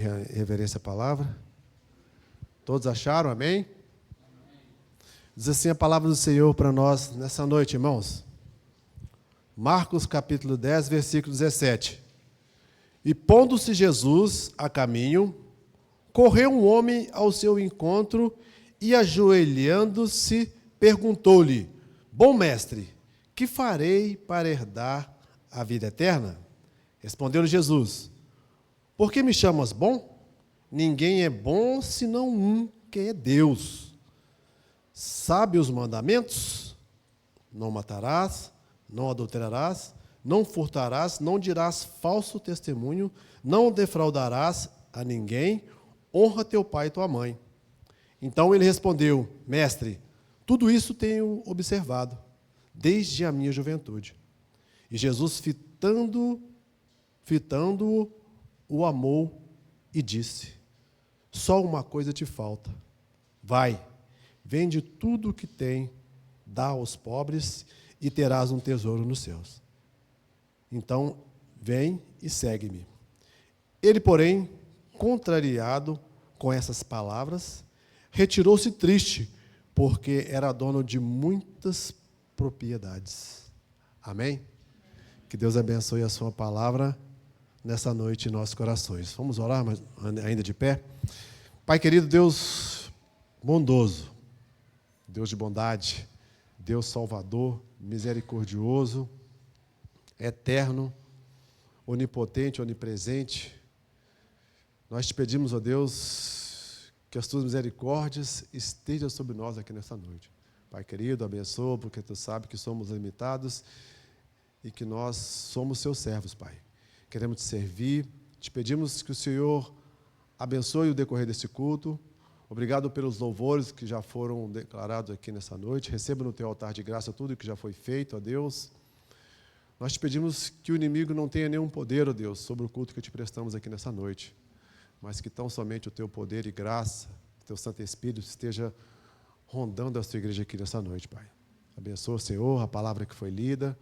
Reverência à palavra. Todos acharam? Amém? Diz assim a palavra do Senhor para nós nessa noite, irmãos. Marcos capítulo 10, versículo 17. E pondo-se Jesus a caminho, correu um homem ao seu encontro e, ajoelhando-se, perguntou-lhe: Bom mestre, que farei para herdar a vida eterna? Respondeu-lhe Jesus: Por que me chamas bom? Ninguém é bom senão um, que é Deus. Sabe os mandamentos? Não matarás, não adulterarás, não furtarás, não dirás falso testemunho, não defraudarás a ninguém, honra teu pai e tua mãe. Então ele respondeu: Mestre, tudo isso tenho observado, desde a minha juventude. E Jesus, fitando-o, o amou e disse: Só uma coisa te falta. Vai, vende tudo o que tem, dá aos pobres e terás um tesouro nos céus. Então, vem e segue-me. Ele, porém, contrariado com essas palavras, retirou-se triste, porque era dono de muitas propriedades. Amém? Que Deus abençoe a sua palavra nessa noite em nossos corações. Vamos orar, mas ainda de pé? Pai querido, Deus bondoso, Deus de bondade, Deus salvador, misericordioso, eterno, onipotente, onipresente, nós te pedimos, ó Deus, que as tuas misericórdias estejam sobre nós aqui nessa noite. Pai querido, abençoa, porque tu sabes que somos limitados e que nós somos seus servos, Pai. Queremos te servir, te pedimos que o Senhor abençoe o decorrer desse culto. Obrigado pelos louvores que já foram declarados aqui nessa noite. Receba no teu altar de graça tudo que já foi feito, ó Deus. Nós te pedimos que o inimigo não tenha nenhum poder, ó Deus, sobre o culto que te prestamos aqui nessa noite, mas que tão somente o teu poder e graça, o teu Santo Espírito esteja rondando a sua igreja aqui nessa noite, Pai. Abençoa, Senhor, a palavra que foi lida.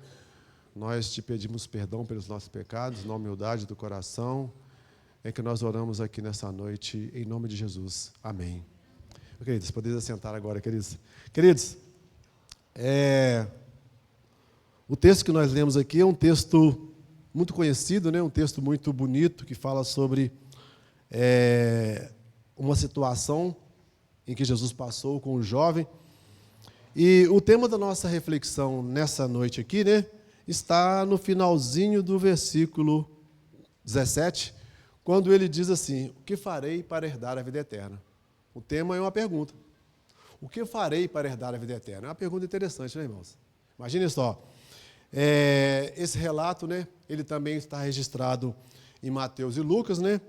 Nós te pedimos perdão pelos nossos pecados, na humildade do coração, é que nós oramos aqui nessa noite, em nome de Jesus. Amém. Queridos, podemos assentar agora, queridos. Queridos, o texto que nós lemos aqui é um texto muito conhecido, né? Um texto muito bonito, que fala sobre uma situação em que Jesus passou com um jovem. E o tema da nossa reflexão nessa noite aqui, né, está no finalzinho do versículo 17, quando ele diz assim: o que farei para herdar a vida eterna? O tema é uma pergunta. O que farei para herdar a vida eterna? É uma pergunta interessante, né, irmãos? Imagine só. Esse relato, né, ele também está registrado em Mateus e Lucas, né?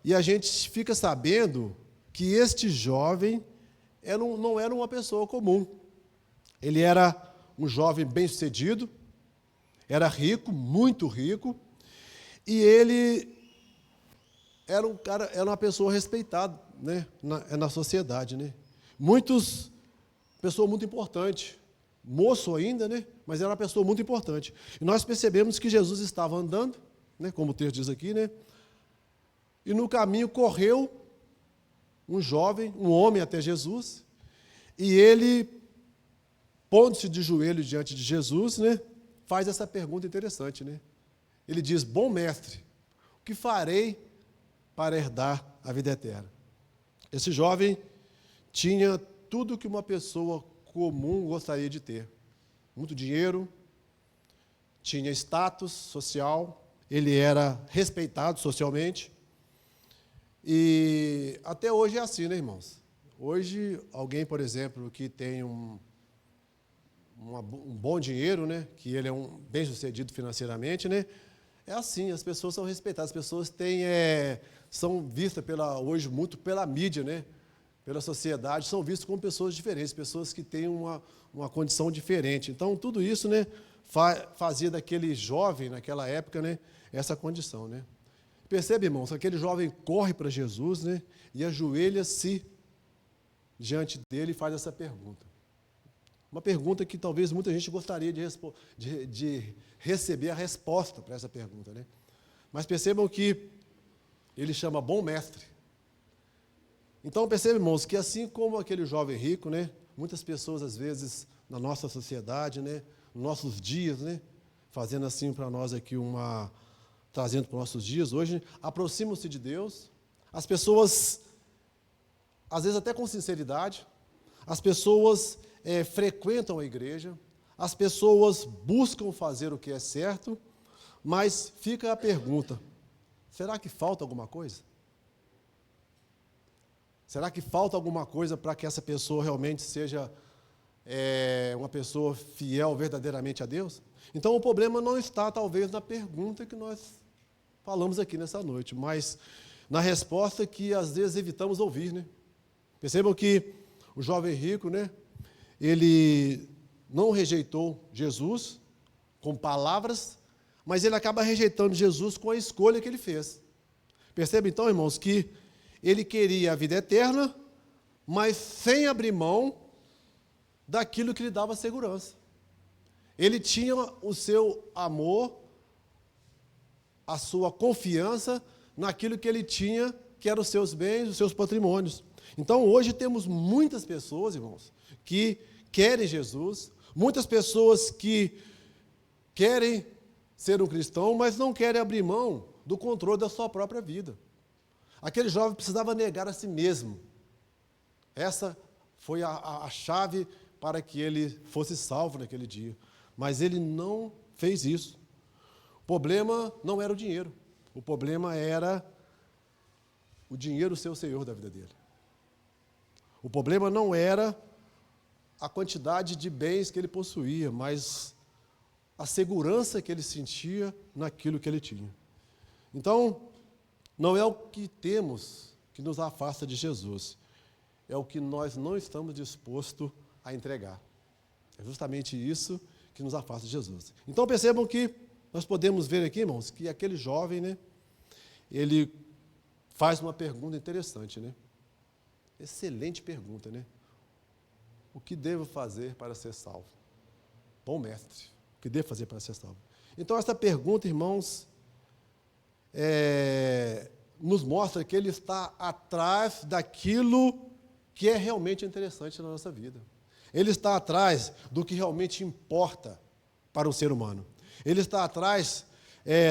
E a gente fica sabendo que este jovem não era uma pessoa comum. Ele era um jovem bem-sucedido, era rico, muito rico, e ele era uma pessoa respeitada, né, na sociedade, né? Pessoa muito importante, moço ainda, né, mas era uma pessoa muito importante. E nós percebemos que Jesus estava andando, né, como o texto diz aqui, né, e no caminho correu um homem até Jesus, e ele, pondo-se de joelhos diante de Jesus, né, faz essa pergunta interessante, né? Ele diz: Bom mestre, o que farei para herdar a vida eterna? Esse jovem tinha tudo que uma pessoa comum gostaria de ter. Muito dinheiro, tinha status social, ele era respeitado socialmente. E até hoje é assim, né, irmãos? Hoje, alguém, por exemplo, que tem um bom dinheiro, né, que ele é um bem-sucedido financeiramente, né, é assim, as pessoas são respeitadas, as pessoas são vistas hoje muito pela mídia, né, pela sociedade, são vistas como pessoas diferentes, pessoas que têm uma condição diferente. Então, tudo isso, né, fazia daquele jovem, naquela época, né, essa condição, né. Percebe, irmãos, aquele jovem corre para Jesus, né, e ajoelha-se diante dele e faz essa pergunta. Uma pergunta que talvez muita gente gostaria de receber a resposta para essa pergunta, né? Mas percebam que Ele chama bom mestre. Então, percebe, irmãos, que assim como aquele jovem rico, né, muitas pessoas, às vezes, na nossa sociedade, né, nos nossos dias, né, fazendo assim para nós aqui trazendo para os nossos dias, hoje, aproximam-se de Deus, as pessoas, às vezes até com sinceridade, as pessoas frequentam a igreja, as pessoas buscam fazer o que é certo, mas fica a pergunta, será que falta alguma coisa? Será que falta alguma coisa para que essa pessoa realmente seja uma pessoa fiel verdadeiramente a Deus? Então, o problema não está, talvez, na pergunta que nós falamos aqui nessa noite, mas na resposta que, às vezes, evitamos ouvir, né? Percebam que o jovem rico, né, ele não rejeitou Jesus com palavras, mas ele acaba rejeitando Jesus com a escolha que ele fez. Percebam, então, irmãos, que ele queria a vida eterna, mas sem abrir mão daquilo que lhe dava segurança. Ele tinha o seu amor, a sua confiança naquilo que ele tinha, que eram os seus bens, os seus patrimônios. Então, hoje temos muitas pessoas, irmãos, que querem Jesus, muitas pessoas que querem ser um cristão, mas não querem abrir mão do controle da sua própria vida. Aquele jovem precisava negar a si mesmo. Essa foi a chave para que ele fosse salvo naquele dia. Mas ele não fez isso. O problema não era o dinheiro. O problema era o dinheiro ser o senhor da vida dele. O problema não era a quantidade de bens que ele possuía, mas a segurança que ele sentia naquilo que ele tinha. Então, não é o que temos que nos afasta de Jesus, é o que nós não estamos dispostos a entregar. É justamente isso que nos afasta de Jesus. Então percebam que nós podemos ver aqui, irmãos, que aquele jovem, né, ele faz uma pergunta interessante, né? Excelente pergunta, né? O que devo fazer para ser salvo? Bom mestre, o que devo fazer para ser salvo? Então essa pergunta, irmãos, nos mostra que ele está atrás daquilo que é realmente interessante na nossa vida. Ele está atrás do que realmente importa para o ser humano. Ele está atrás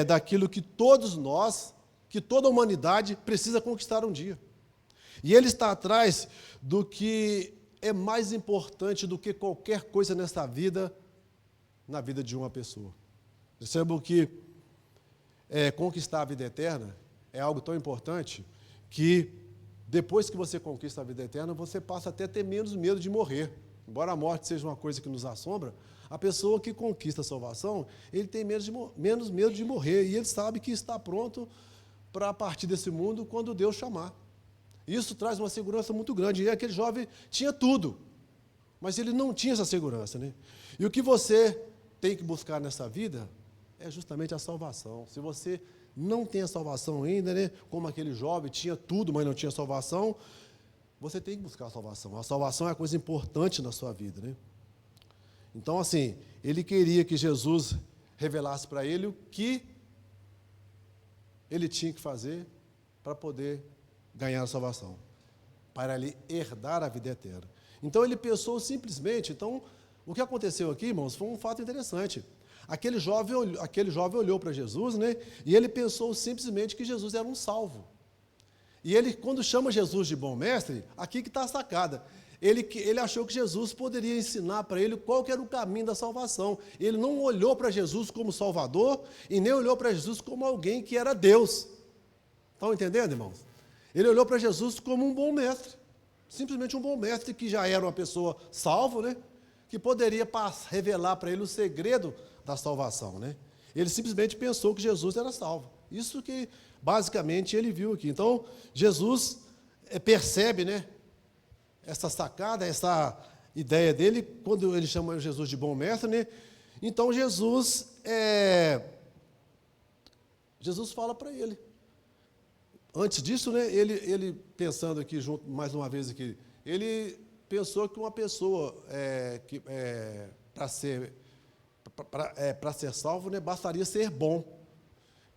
daquilo que todos nós, que toda a humanidade precisa conquistar um dia. E ele está atrás do que é mais importante do que qualquer coisa nessa vida, na vida de uma pessoa. Percebam que conquistar a vida eterna é algo tão importante que, depois que você conquista a vida eterna, você passa até a ter menos medo de morrer. Embora a morte seja uma coisa que nos assombra, a pessoa que conquista a salvação, ele tem menos medo de morrer, e ele sabe que está pronto para partir desse mundo quando Deus chamar. Isso traz uma segurança muito grande, e aquele jovem tinha tudo, mas ele não tinha essa segurança, né? E o que você tem que buscar nessa vida é justamente a salvação. Se você não tem a salvação ainda, né, como aquele jovem tinha tudo, mas não tinha salvação, você tem que buscar a salvação. A salvação é a coisa importante na sua vida, né? Então, assim, ele queria que Jesus revelasse para ele o que ele tinha que fazer para poder ganhar a salvação, para ele herdar a vida eterna. Então, ele pensou simplesmente, o que aconteceu aqui, irmãos, foi um fato interessante. Aquele jovem olhou para Jesus, né, e ele pensou simplesmente que Jesus era um salvo. E ele, quando chama Jesus de bom mestre, aqui que está a sacada. Ele achou que Jesus poderia ensinar para ele qual que era o caminho da salvação. Ele não olhou para Jesus como Salvador e nem olhou para Jesus como alguém que era Deus. Estão entendendo, irmãos? Ele olhou para Jesus como um bom mestre. Simplesmente um bom mestre que já era uma pessoa salva, né, que poderia revelar para ele o segredo da salvação, né? Ele simplesmente pensou que Jesus era salvo. Isso que, basicamente, ele viu aqui. Então, Jesus percebe, né, essa sacada, essa ideia dele, quando ele chama Jesus de bom mestre, né? Então, Jesus fala para ele. Antes disso, né, ele pensando aqui, junto, mais uma vez aqui, ele pensou que uma pessoa, para ser salvo, né, bastaria ser bom.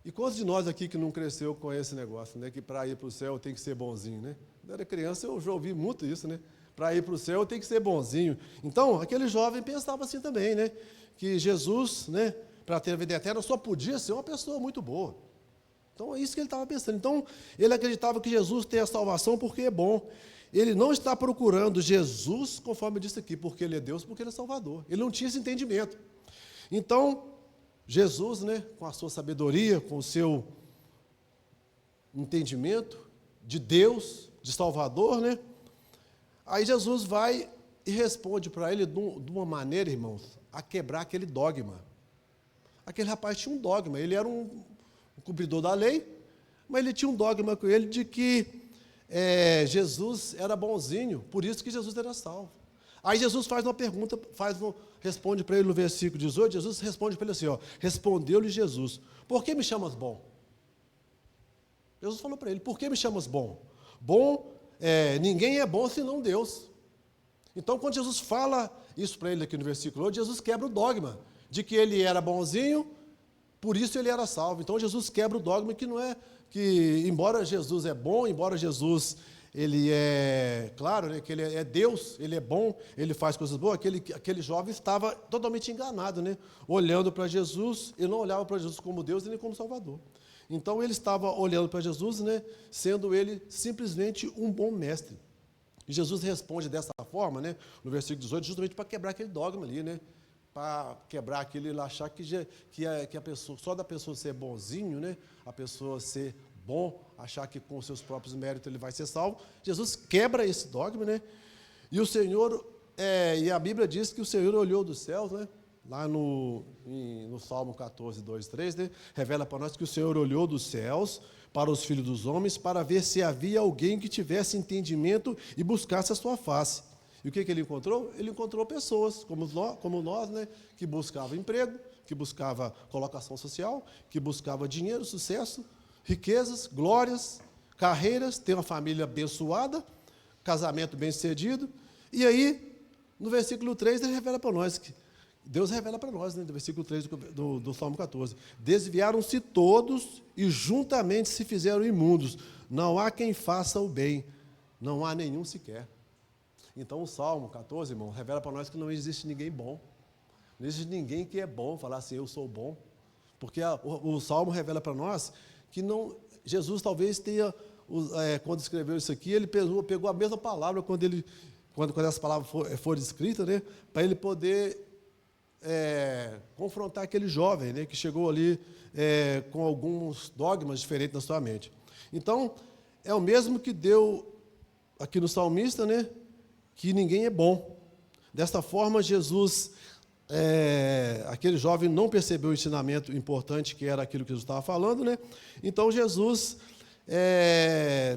E quantos de nós aqui que não cresceu com esse negócio, né? Que para ir para o céu tem que ser bonzinho, né? Quando eu era criança eu já ouvi muito isso, né? Para ir para o céu tem que ser bonzinho. Então, aquele jovem pensava assim também, né? Que Jesus, né? Para ter a vida eterna, só podia ser uma pessoa muito boa. Então, é isso que ele estava pensando. Então, ele acreditava que Jesus tem a salvação porque é bom. Ele não está procurando Jesus, conforme eu disse aqui, porque ele é Deus, porque ele é Salvador. Ele não tinha esse entendimento. Então, Jesus, né, com a sua sabedoria, com o seu entendimento de Deus, de Salvador, né? Aí Jesus vai e responde para ele de uma maneira, irmãos, a quebrar aquele dogma. Aquele rapaz tinha um dogma, ele era um cumpridor da lei, mas ele tinha um dogma com ele de que Jesus era bonzinho, por isso que Jesus era salvo. Aí Jesus faz uma pergunta, responde para ele no versículo 18, Jesus responde para ele assim, ó, respondeu-lhe Jesus, por que me chamas bom? Jesus falou para ele, por que me chamas bom? Bom, ninguém é bom senão Deus. Então, quando Jesus fala isso para ele aqui no versículo 8, Jesus quebra o dogma de que ele era bonzinho, por isso ele era salvo. Então, Jesus quebra o dogma que não é, que embora Jesus é bom, embora Jesus, ele é, claro, né, que ele é Deus, ele é bom, ele faz coisas boas, aquele jovem estava totalmente enganado, né? Olhando para Jesus, ele não olhava para Jesus como Deus e nem como Salvador. Então, ele estava olhando para Jesus, né, sendo ele simplesmente um bom mestre. E Jesus responde dessa forma, né, no versículo 18, justamente para quebrar aquele dogma ali, né, para quebrar aquele, ele achar que a pessoa, só da pessoa ser bonzinho, né, a pessoa ser bom, achar que com os seus próprios méritos ele vai ser salvo. Jesus quebra esse dogma, né, e o Senhor, e a Bíblia diz que o Senhor olhou dos céus, né, lá no Salmo 14, 2, 3, né, revela para nós que o Senhor olhou dos céus para os filhos dos homens, para ver se havia alguém que tivesse entendimento e buscasse a sua face. E o que ele encontrou? Ele encontrou pessoas, como nós, né, que buscavam emprego, que buscava colocação social, que buscava dinheiro, sucesso, riquezas, glórias, carreiras, ter uma família abençoada, casamento bem-sucedido. E aí, no versículo 3, ele revela para nós que Deus revela para nós, né, no versículo 3 do Salmo 14, desviaram-se todos e juntamente se fizeram imundos, não há quem faça o bem, não há nenhum sequer. Então o Salmo 14, irmão, revela para nós que não existe ninguém bom, não existe ninguém que é bom, falar assim, eu sou bom, porque o Salmo revela para nós que não, Jesus talvez tenha, quando escreveu isso aqui, ele pegou a mesma palavra quando essa palavra for escrita, né, para ele poder confrontar aquele jovem, né, que chegou ali com alguns dogmas diferentes na sua mente. Então, é o mesmo que deu aqui no salmista, né, que ninguém é bom. Desta forma, Jesus, aquele jovem não percebeu o ensinamento importante que era aquilo que Jesus estava falando, né? Então, Jesus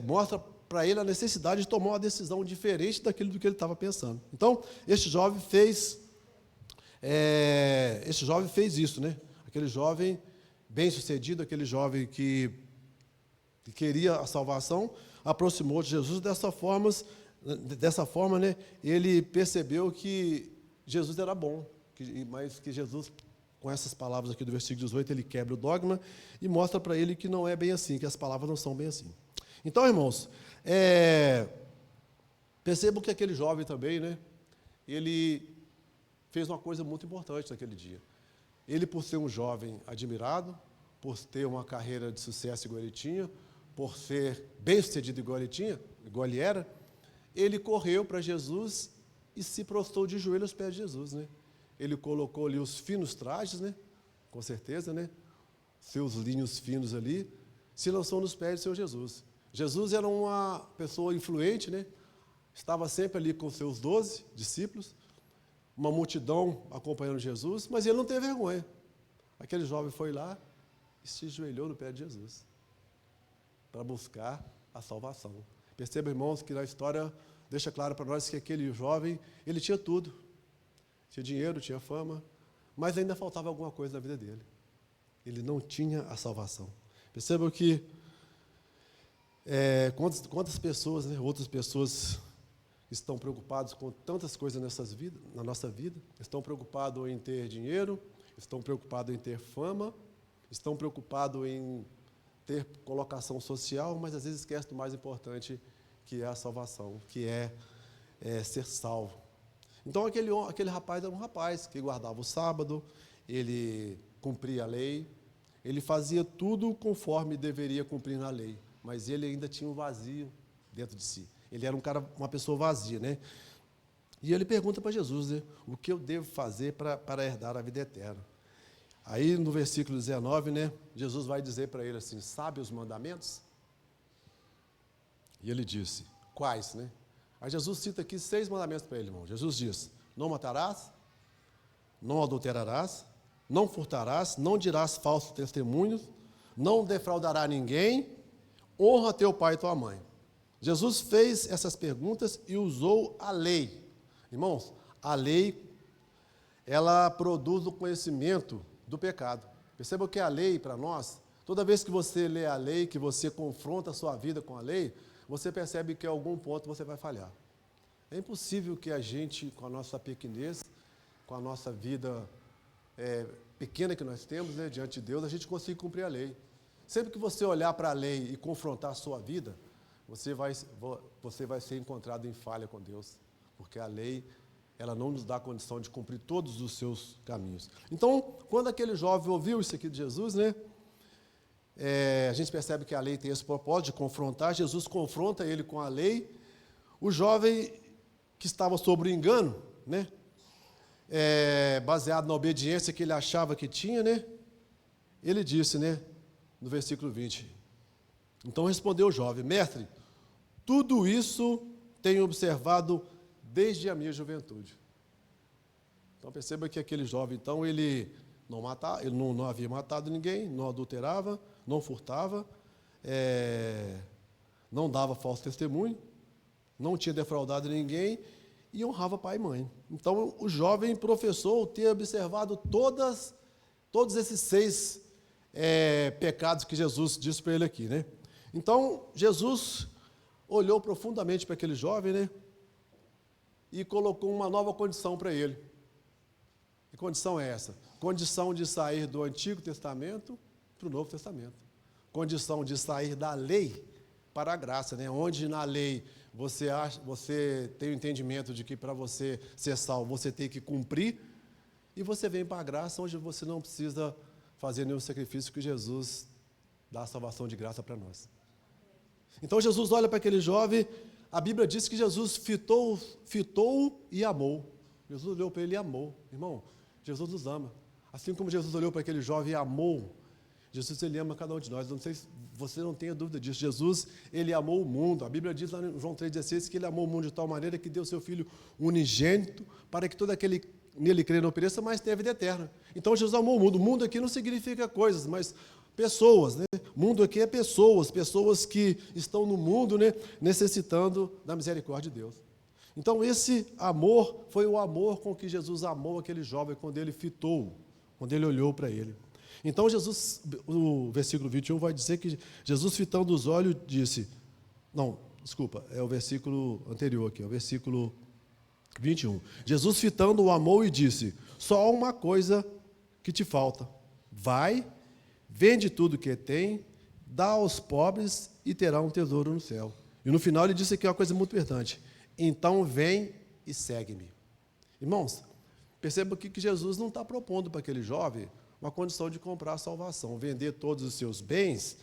mostra para ele a necessidade de tomar uma decisão diferente daquilo do que ele estava pensando. Então, este jovem fez isso, né? Aquele jovem bem-sucedido, aquele jovem que queria a salvação, aproximou de Jesus. Dessa forma, né, ele percebeu que Jesus era bom, mas que Jesus, com essas palavras aqui do versículo 18, ele quebra o dogma e mostra para ele que não é bem assim, que as palavras não são bem assim. Então, irmãos, percebam que aquele jovem também, né, ele fez uma coisa muito importante naquele dia. Ele, por ser um jovem admirado, por ter uma carreira de sucesso igual ele tinha, por ser bem-sucedido igual ele era, ele correu para Jesus e se prostrou de joelhos aos pés de Jesus, né? Ele colocou ali os finos trajes, né? Com certeza, né? Seus linhos finos ali, se lançou nos pés do Senhor Jesus. Jesus era uma pessoa influente, né? Estava sempre ali com seus 12 discípulos, uma multidão acompanhando Jesus, mas ele não teve vergonha. Aquele jovem foi lá e se ajoelhou no pé de Jesus para buscar a salvação. Perceba, irmãos, que na história deixa claro para nós que aquele jovem, ele tinha tudo. Tinha dinheiro, tinha fama, mas ainda faltava alguma coisa na vida dele. Ele não tinha a salvação. Percebam que quantas pessoas, né, outras pessoas estão preocupados com tantas coisas na nossa vida, estão preocupados em ter dinheiro, estão preocupados em ter fama, estão preocupados em ter colocação social, mas às vezes esquecem do mais importante, que é a salvação, que é ser salvo. Então, aquele rapaz era um rapaz que guardava o sábado, ele cumpria a lei, ele fazia tudo conforme deveria cumprir na lei, mas ele ainda tinha um vazio dentro de si. Ele era uma pessoa vazia, né? E ele pergunta para Jesus, né, o que eu devo fazer para herdar a vida eterna. Aí, no versículo 19, né, Jesus vai dizer para ele assim, sabe os mandamentos? E ele disse, quais, né? Aí Jesus cita aqui 6 mandamentos para ele, irmão. Jesus diz, não matarás, não adulterarás, não furtarás, não dirás falsos testemunhos, não defraudará ninguém, honra teu pai e tua mãe. Jesus fez essas perguntas e usou a lei. Irmãos, a lei, ela produz o conhecimento do pecado. Perceba que a lei, para nós, toda vez que você lê a lei, que você confronta a sua vida com a lei, você percebe que em algum ponto você vai falhar. É impossível que a gente, com a nossa pequenez, com a nossa vida pequena que nós temos, né, diante de Deus, a gente consiga cumprir a lei. Sempre que você olhar para a lei e confrontar a sua vida, você vai ser encontrado em falha com Deus, porque a lei, ela não nos dá a condição de cumprir todos os seus caminhos. Então, quando aquele jovem ouviu isso aqui de Jesus, né, a gente percebe que a lei tem esse propósito de confrontar. Jesus confronta ele com a lei. O jovem que estava sob o engano, né, baseado na obediência que ele achava que tinha, né, ele disse, né, no versículo 20, então respondeu o jovem, mestre, tudo isso tenho observado desde a minha juventude. Então perceba que aquele jovem, então, ele não havia matado ninguém, não adulterava, não furtava, não dava falso testemunho, não tinha defraudado ninguém e honrava pai e mãe. Então o jovem professou ter observado todos esses 6 pecados que Jesus disse para ele aqui, né? Então Jesus olhou profundamente para aquele jovem, né, e colocou uma nova condição para ele. Que condição é essa? Condição de sair do Antigo Testamento para o Novo Testamento. Condição de sair da lei para a graça, né? Onde na lei você tem o entendimento de que para você ser salvo, você tem que cumprir, e você vem para a graça, onde você não precisa fazer nenhum sacrifício, que Jesus dá a salvação de graça para nós. Então Jesus olha para aquele jovem, a Bíblia diz que Jesus fitou e amou. Jesus olhou para ele e amou. Irmão, Jesus nos ama. Assim como Jesus olhou para aquele jovem e amou, Jesus, ele ama cada um de nós. Não sei se você não tenha dúvida disso. Jesus, ele amou o mundo. A Bíblia diz lá em João 3,16 que ele amou o mundo de tal maneira que deu seu Filho unigênito para que todo aquele nele crê não pereça, mas tenha vida eterna. Então Jesus amou o mundo. O mundo aqui não significa coisas, mas pessoas, né? Mundo aqui é pessoas que estão no mundo, né, necessitando da misericórdia de Deus. Então esse amor foi o amor com que Jesus amou aquele jovem quando ele fitou, quando ele olhou para ele. Então Jesus, o versículo 21 vai dizer que Jesus, fitando os olhos, disse, é o versículo anterior aqui, é o versículo 21. Jesus, fitando, o amou e disse, só há uma coisa que te falta, vai, vende tudo que tem, dá aos pobres e terá um tesouro no céu. E no final ele disse aqui uma coisa muito importante, então vem e segue-me. Irmãos, perceba aqui que Jesus não está propondo para aquele jovem uma condição de comprar a salvação, vender todos os seus bens,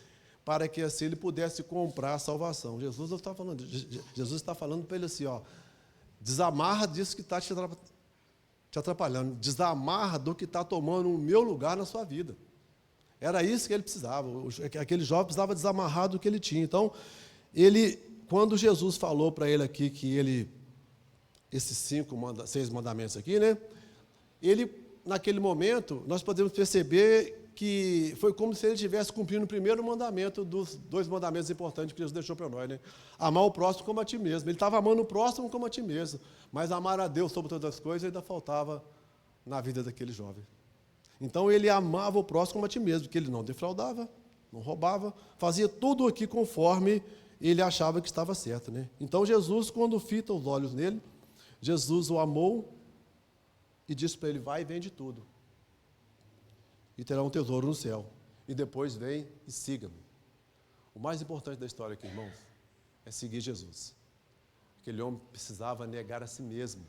para que assim ele pudesse comprar a salvação. Jesus está falando para ele assim, desamarra disso que está te atrapalhando, desamarra do que está tomando o meu lugar na sua vida. Era isso que ele precisava, aquele jovem precisava desamarrar do que ele tinha. Então, quando Jesus falou para ele aqui que esses 6 mandamentos aqui, né, naquele momento, nós podemos perceber que foi como se ele estivesse cumprindo o primeiro mandamento dos 2 mandamentos importantes que Jesus deixou para nós, né? Amar o próximo como a ti mesmo. Ele estava amando o próximo como a ti mesmo, mas amar a Deus sobre todas as coisas ainda faltava na vida daquele jovem. Então ele amava o próximo como a ti mesmo, porque ele não defraudava, não roubava, fazia tudo aqui conforme ele achava que estava certo, né? Então Jesus, quando fita os olhos nele, Jesus o amou e disse para ele, vai e vende tudo, e terá um tesouro no céu. e depois vem e siga-me. O mais importante da história aqui, irmãos, é seguir Jesus. Aquele homem precisava negar a si mesmo.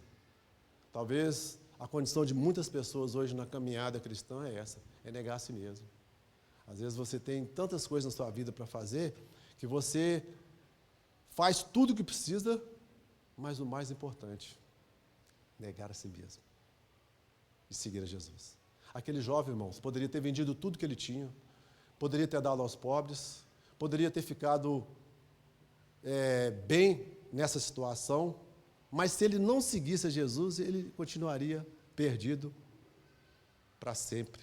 Talvez a condição de muitas pessoas hoje na caminhada cristã é essa, é negar a si mesmo. Às vezes você tem tantas coisas na sua vida para fazer, que você faz tudo o que precisa, mas o mais importante, negar a si mesmo e seguir a Jesus. Aquele jovem, irmãos, poderia ter vendido tudo que ele tinha, poderia ter dado aos pobres, poderia ter ficado bem nessa situação, mas se ele não seguisse a Jesus, ele continuaria perdido para sempre.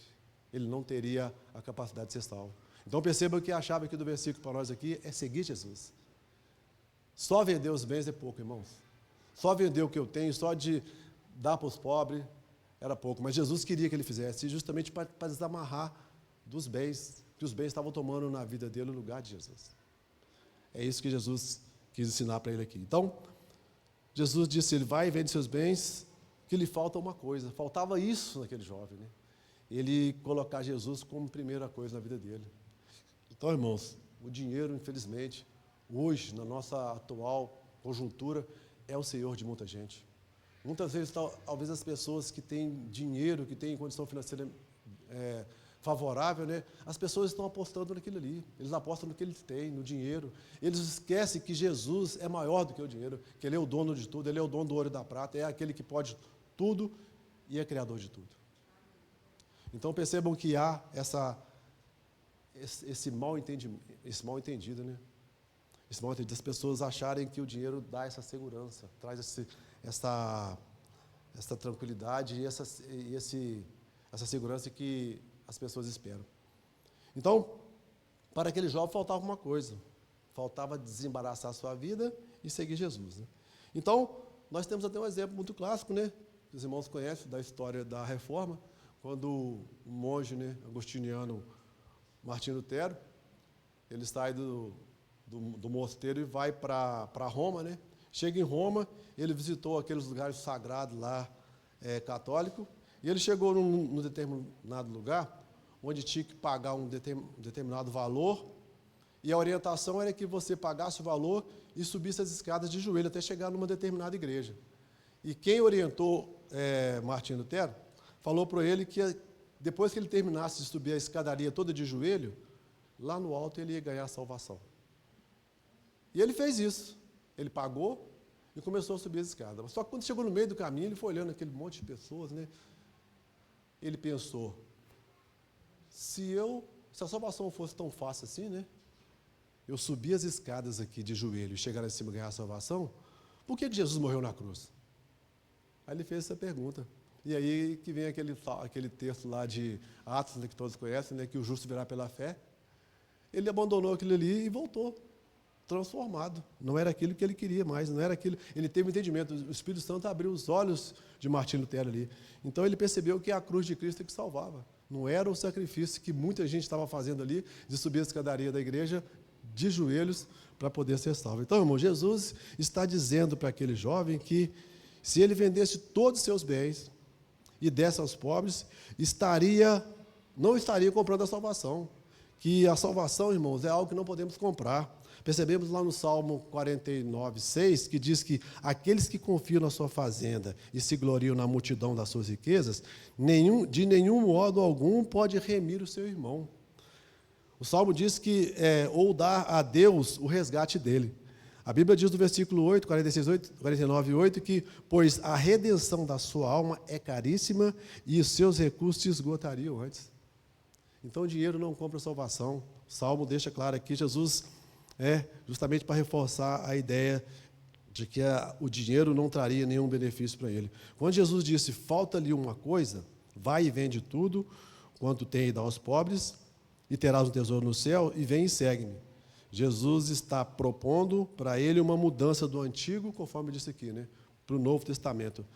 Ele não teria a capacidade de ser salvo. Então perceba que a chave aqui do versículo para nós aqui é seguir Jesus. Só vender os bens é pouco, irmãos. Só vender o que eu tenho, só de dar para os pobres, era pouco. Mas Jesus queria que ele fizesse, justamente para desamarrar dos bens, que os bens estavam tomando na vida dele no lugar de Jesus. É isso que Jesus quis ensinar para ele aqui. Então, Jesus disse, ele vai e vende seus bens, que lhe falta uma coisa. Faltava isso naquele jovem, né? Ele colocar Jesus como primeira coisa na vida dele. Então, irmãos, o dinheiro, infelizmente, hoje, na nossa atual conjuntura, é o senhor de muita gente. Muitas vezes, talvez as pessoas que têm dinheiro, que têm condição financeira favorável, né? As pessoas estão apostando naquilo ali. Eles apostam no que eles têm, no dinheiro. Eles esquecem que Jesus é maior do que o dinheiro, que Ele é o dono de tudo, Ele é o dono do ouro e da prata, é aquele que pode tudo e é criador de tudo. Então percebam que há esse mal entendido, né? Esse mal entendido, as pessoas acharem que o dinheiro dá essa segurança, traz essa tranquilidade e essa segurança que as pessoas esperam. Então, para aquele jovem faltava uma coisa, faltava desembaraçar a sua vida e seguir Jesus, né? Então, nós temos até um exemplo muito clássico, né? Os irmãos conhecem da história da Reforma, quando o monge, né, agostiniano Martinho Lutero, ele sai do mosteiro e vai para Roma, né? Chega em Roma, ele visitou aqueles lugares sagrados lá, católico, e ele chegou num determinado lugar, onde tinha que pagar um determinado valor, e a orientação era que você pagasse o valor e subisse as escadas de joelho até chegar numa determinada igreja. E quem orientou Martinho Lutero, falou para ele que depois que ele terminasse de subir a escadaria toda de joelho, lá no alto ele ia ganhar a salvação. E ele fez isso. Ele pagou e começou a subir as escadas. Só que quando chegou no meio do caminho, ele foi olhando aquele monte de pessoas, né? Ele pensou, se a salvação fosse tão fácil assim, né? Eu subir as escadas aqui de joelho e chegar lá em cima e ganhar a salvação, por que Jesus morreu na cruz? Aí ele fez essa pergunta. E aí que vem aquele texto lá de Atos, né, que todos conhecem, né, que o justo virá pela fé. Ele abandonou aquilo ali e voltou, transformado. Não era aquilo que ele queria mais, não era aquilo. Ele teve um entendimento, o Espírito Santo abriu os olhos de Martinho Lutero ali. Então ele percebeu que a cruz de Cristo é que salvava. Não era o sacrifício que muita gente estava fazendo ali, de subir a escadaria da igreja de joelhos para poder ser salvo. Então, irmão, Jesus está dizendo para aquele jovem que se ele vendesse todos os seus bens e desse aos pobres, não estaria comprando a salvação. Que a salvação, irmãos, é algo que não podemos comprar. Percebemos lá no Salmo 49, 6, que diz que aqueles que confiam na sua fazenda e se gloriam na multidão das suas riquezas, de nenhum modo algum pode remir o seu irmão. O Salmo diz que, ou dar a Deus o resgate dele. A Bíblia diz no versículo 8, 49, 8, que, pois a redenção da sua alma é caríssima e os seus recursos se esgotariam antes. Então, o dinheiro não compra salvação. O Salmo deixa claro aqui, Jesus, justamente para reforçar a ideia de que o dinheiro não traria nenhum benefício para ele. Quando Jesus disse, falta-lhe uma coisa, vai e vende tudo, quanto tem e dá aos pobres, e terás um tesouro no céu, e vem e segue-me. Jesus está propondo para ele uma mudança do Antigo, conforme disse aqui, né, para o Novo Testamento,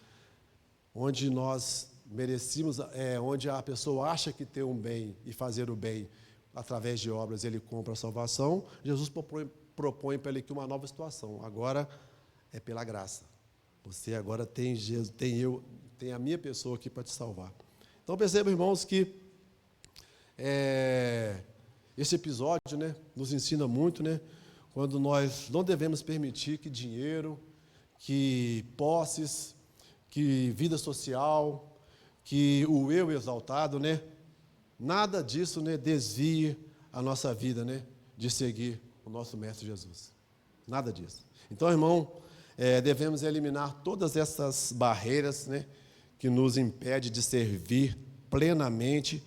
onde nós merecemos, onde a pessoa acha que ter um bem e fazer o bem através de obras, ele compra a salvação. Jesus propõe para ele aqui uma nova situação. Agora é pela graça. Você agora tem a minha pessoa aqui para te salvar. Então percebam, irmãos, que Esse episódio, né, nos ensina muito, né, quando nós não devemos permitir que dinheiro, que posses, que vida social, que o eu exaltado, né, nada disso, né, desvie a nossa vida, né, de seguir o nosso Mestre Jesus. Nada disso. Então, irmão, devemos eliminar todas essas barreiras, né, que nos impedem de servir plenamente.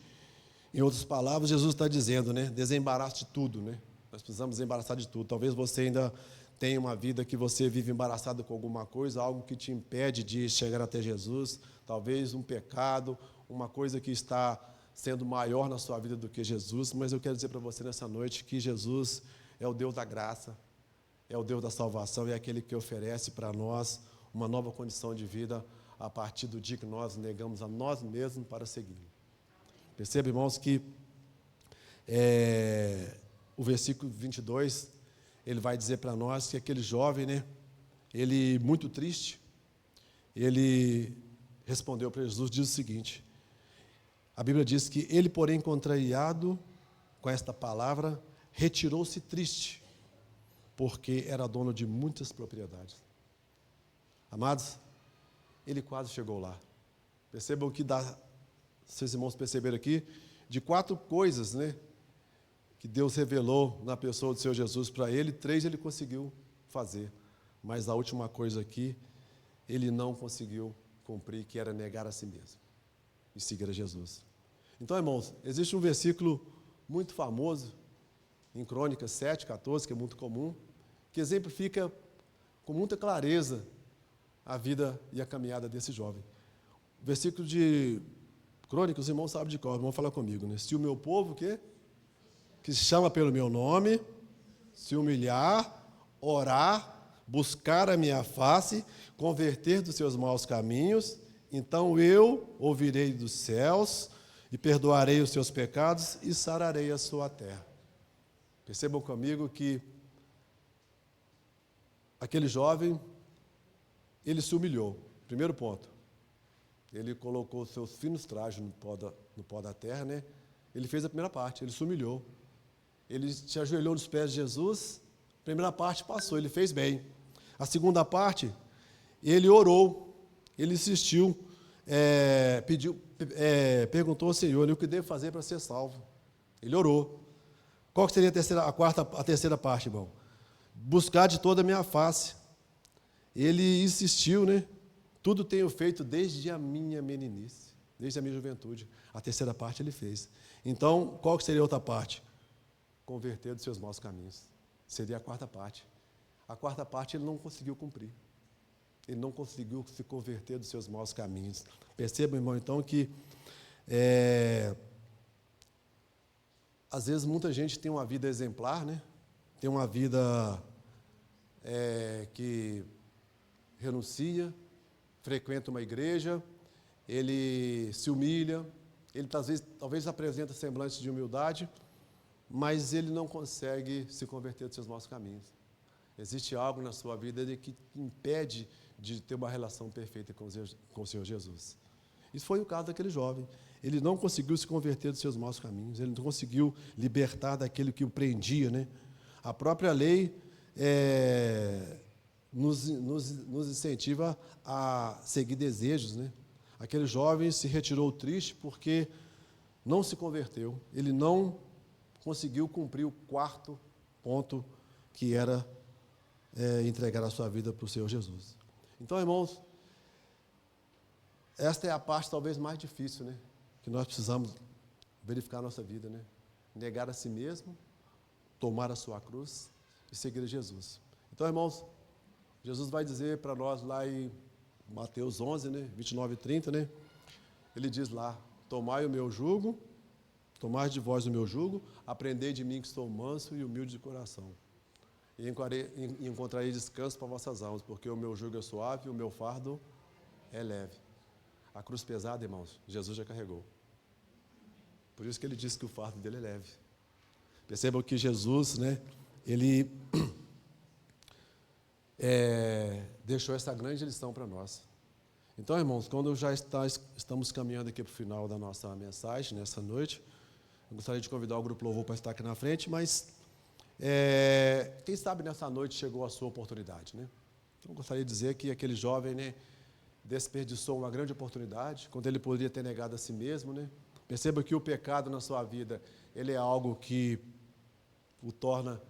Em outras palavras, Jesus está dizendo, né, desembaraço de tudo, né? Nós precisamos desembaraçar de tudo. Talvez você ainda tenha uma vida que você vive embaraçado com alguma coisa, algo que te impede de chegar até Jesus, talvez um pecado, uma coisa que está sendo maior na sua vida do que Jesus, mas eu quero dizer para você nessa noite que Jesus é o Deus da graça, é o Deus da salvação, é aquele que oferece para nós uma nova condição de vida a partir do dia que nós negamos a nós mesmos para segui-lo. Perceba, irmãos, que o versículo 22, ele vai dizer para nós que aquele jovem, né, ele muito triste, ele respondeu para Jesus, diz o seguinte, a Bíblia diz que ele, porém, contrariado com esta palavra, retirou-se triste, porque era dono de muitas propriedades. Amados, ele quase chegou lá. Percebam o que dá, seus irmãos perceberam aqui, de 4 coisas, né, que Deus revelou na pessoa do Senhor Jesus para ele, 3 ele conseguiu fazer, mas a última coisa aqui, ele não conseguiu cumprir, que era negar a si mesmo e seguir a Jesus. Então, irmãos, existe um versículo muito famoso, em Crônicas 7:14, que é muito comum, que exemplifica com muita clareza a vida e a caminhada desse jovem. O versículo de Crônicas, os irmãos sabem de cor, vão falar comigo, né? Se o meu povo, que se chama pelo meu nome, se humilhar, orar, buscar a minha face, converter dos seus maus caminhos, então eu ouvirei dos céus e perdoarei os seus pecados e sararei a sua terra. Percebam comigo que aquele jovem, ele se humilhou. Primeiro ponto, ele colocou seus finos trajes no pó da terra, né? Ele fez a primeira parte, ele se humilhou. Ele se ajoelhou nos pés de Jesus, a primeira parte passou, ele fez bem. A segunda parte, ele orou, ele insistiu, perguntou ao Senhor, o que devo fazer para ser salvo? Ele orou. Qual que seria a terceira parte, irmão? Buscar de toda a minha face. Ele insistiu, né? Tudo tenho feito desde a minha meninice, desde a minha juventude. A terceira parte ele fez. Então, qual que seria a outra parte? Converter dos seus maus caminhos. Seria a quarta parte. A quarta parte ele não conseguiu cumprir. Ele não conseguiu se converter dos seus maus caminhos. Percebam, irmão, então, que às vezes muita gente tem uma vida exemplar, né? Tem uma vida que renuncia, frequenta uma igreja, ele se humilha, ele talvez apresenta semblantes de humildade, mas ele não consegue se converter dos seus maus caminhos. Existe algo na sua vida que impede de ter uma relação perfeita com o Senhor Jesus. Isso foi o caso daquele jovem. Ele não conseguiu se converter dos seus maus caminhos, ele não conseguiu libertar daquilo que o prendia, né? A própria lei nos incentiva a seguir desejos, né? Aquele jovem se retirou triste porque não se converteu, ele não conseguiu cumprir o 4º ponto, que era entregar a sua vida para o Senhor Jesus. Então, irmãos, esta é a parte talvez mais difícil, né? Que nós precisamos verificar a nossa vida, né? Negar a si mesmo, tomar a sua cruz e seguir a Jesus. Então, irmãos, Jesus vai dizer para nós lá em Mateus 11, né? 29 e 30, né? Ele diz lá, tomai o meu jugo, tomai de vós o meu jugo, aprendei de mim que sou manso e humilde de coração. E encontrarei descanso para vossas almas, porque o meu jugo é suave e o meu fardo é leve. A cruz pesada, irmãos, Jesus já carregou. Por isso que ele disse que o fardo dele é leve. Percebam que Jesus, né, ele deixou essa grande lição para nós. Então, irmãos, quando já estamos caminhando aqui para o final da nossa mensagem, nessa noite, Eu gostaria de convidar o grupo Louvor para estar aqui na frente, mas quem sabe nessa noite chegou a sua oportunidade, né? Então, eu gostaria de dizer que aquele jovem, né, desperdiçou uma grande oportunidade, quando ele poderia ter negado a si mesmo, né? Perceba que o pecado na sua vida, ele é algo que o torna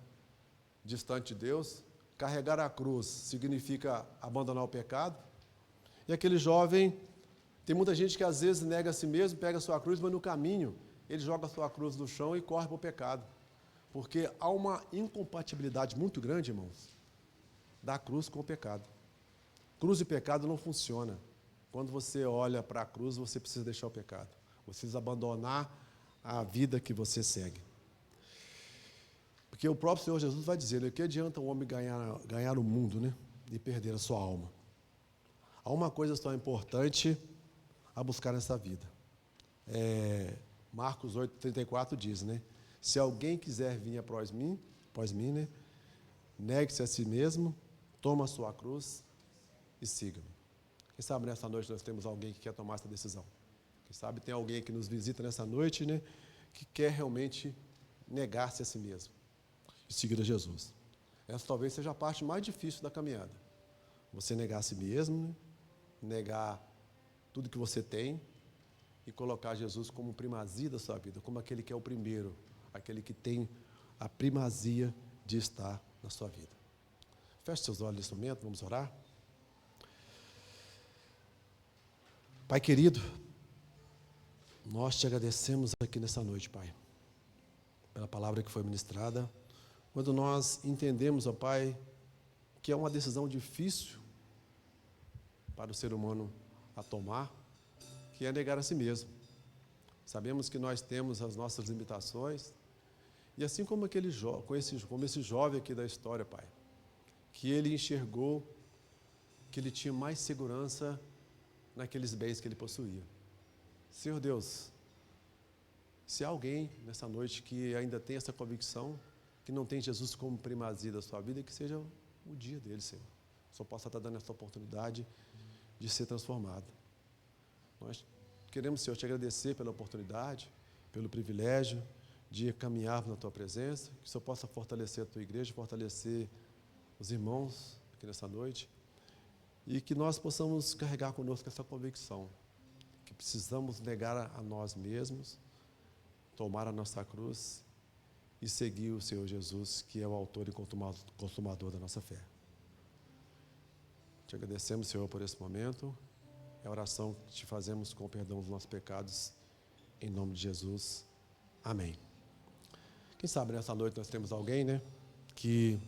distante de Deus. Carregar a cruz significa abandonar o pecado. E aquele jovem, tem muita gente que às vezes nega a si mesmo, pega a sua cruz, mas no caminho ele joga a sua cruz no chão e corre para o pecado. Porque há uma incompatibilidade muito grande, irmãos, da cruz com o pecado. Cruz e pecado não funciona. Quando você olha para a cruz, você precisa deixar o pecado. Você precisa abandonar a vida que você segue. Porque o próprio Senhor Jesus vai dizer, né, que adianta um homem ganhar o mundo, né, e perder a sua alma. Há uma coisa só importante a buscar nessa vida. Marcos 8,34 diz, né, se alguém quiser vir após mim, né, negue-se a si mesmo, toma a sua cruz e siga-me. Quem sabe nessa noite nós temos alguém que quer tomar essa decisão. Quem sabe tem alguém que nos visita nessa noite, né, que quer realmente negar-se a si mesmo e seguir a Jesus. Essa talvez seja a parte mais difícil da caminhada. Você negar a si mesmo, né, negar tudo que você tem e colocar Jesus como primazia da sua vida, como aquele que é o primeiro, aquele que tem a primazia de estar na sua vida. Feche seus olhos nesse momento, vamos orar. Pai querido, nós te agradecemos aqui nessa noite, Pai, pela palavra que foi ministrada, quando nós entendemos, ó Pai, que é uma decisão difícil para o ser humano a tomar, que é negar a si mesmo. Sabemos que nós temos as nossas limitações, e assim como como esse jovem aqui da história, Pai, que ele enxergou que ele tinha mais segurança naqueles bens que ele possuía. Senhor Deus, se há alguém nessa noite que ainda tem essa convicção, que não tem Jesus como primazia da sua vida, que seja o dia dele, Senhor. Só possa estar dando essa oportunidade de ser transformado. Nós queremos, Senhor, te agradecer pela oportunidade, pelo privilégio de caminhar na tua presença, que o Senhor possa fortalecer a tua igreja, fortalecer os irmãos aqui nessa noite, e que nós possamos carregar conosco essa convicção, que precisamos negar a nós mesmos, tomar a nossa cruz e seguir o Senhor Jesus, que é o autor e consumador da nossa fé. Te agradecemos, Senhor, por esse momento. É a oração que te fazemos com o perdão dos nossos pecados, em nome de Jesus. Amém. Quem sabe nessa noite nós temos alguém, né, que